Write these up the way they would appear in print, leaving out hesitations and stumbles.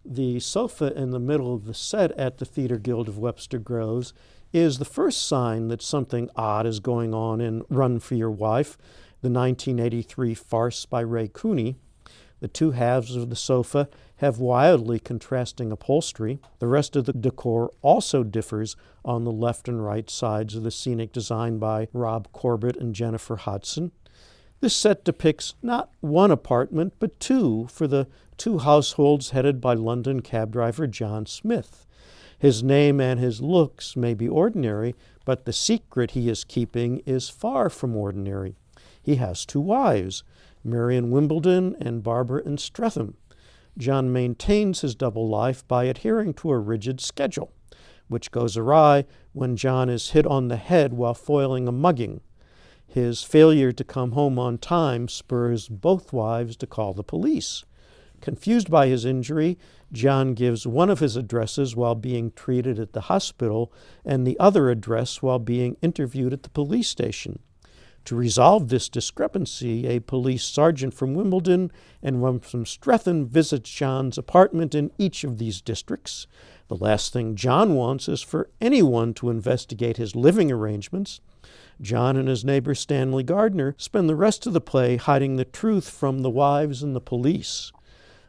The sofa in the middle of the set at the Theater Guild of Webster Groves is the first sign that something odd is going on in Run for Your Wife, the 1983 farce by Ray Cooney. The two halves of the sofa have wildly contrasting upholstery. The rest of the decor also differs on the left and right sides of the scenic design by Rob Corbett and Jennifer Hodson. This set depicts not one apartment, but two for the two households headed by London cab driver John Smith. His name and his looks may be ordinary, but the secret he is keeping is far from ordinary. He has two wives, Marion Wimbledon and Barbara in Streatham. John maintains his double life by adhering to a rigid schedule, which goes awry when John is hit on the head while foiling a mugging. His failure to come home on time spurs both wives to call the police. Confused by his injury, John gives one of his addresses while being treated at the hospital and the other address while being interviewed at the police station. To resolve this discrepancy, a police sergeant from Wimbledon and one from Streatham visits John's apartment in each of these districts. The last thing John wants is for anyone to investigate his living arrangements. John and his neighbor Stanley Gardner spend the rest of the play hiding the truth from the wives and the police.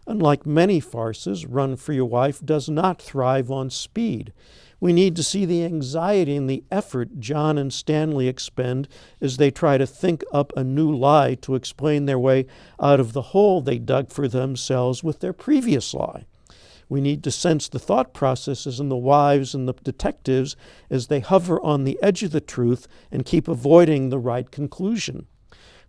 Unlike many farces, Run for Your Wife does not thrive on speed. We need to see the anxiety and the effort John and Stanley expend as they try to think up a new lie to explain their way out of the hole they dug for themselves with their previous lie. We need to sense the thought processes in the wives and the detectives as they hover on the edge of the truth and keep avoiding the right conclusion.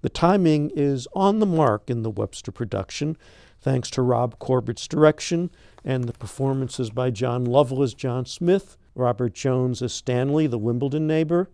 The timing is on the mark in the Webster production, thanks to Rob Corbett's direction and the performances by John Lovell as John Smith, Robert Jones as Stanley, the Wimbledon neighbor,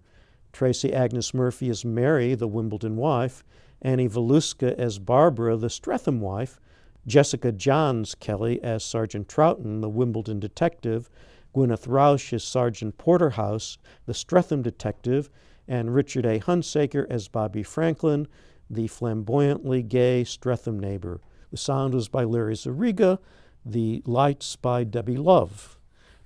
Tracy Agnes Murphy as Mary, the Wimbledon wife, Annie Voluska as Barbara, the Streatham wife, Jessica Johns Kelly as Sergeant Troughton, the Wimbledon detective, Gwyneth Rausch as Sergeant Porterhouse, the Streatham detective, and Richard A. Hunsaker as Bobby Franklin, the flamboyantly gay Streatham neighbor. The sound was by Larry Zariga, the lights by Debbie Love.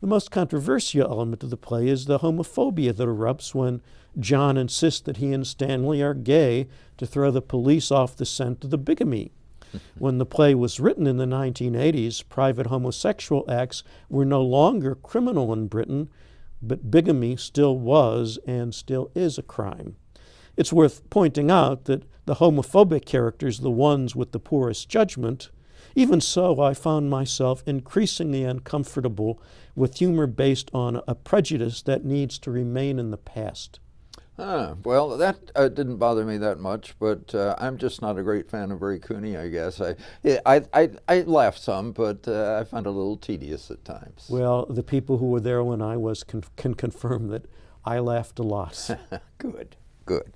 The most controversial element of the play is the homophobia that erupts when John insists that he and Stanley are gay to throw the police off the scent of the bigamy. When the play was written in the 1980s, private homosexual acts were no longer criminal in Britain, but bigamy still was and still is a crime. It's worth pointing out that the homophobic characters are the ones with the poorest judgment. Even so, I found myself increasingly uncomfortable with humor based on a prejudice that needs to remain in the past. Well, that didn't bother me that much, but I'm just not a great fan of Ray Cooney, I guess. I laughed some, but I found it a little tedious at times. Well, the people who were there when I was can confirm that I laughed a lot. Good, good.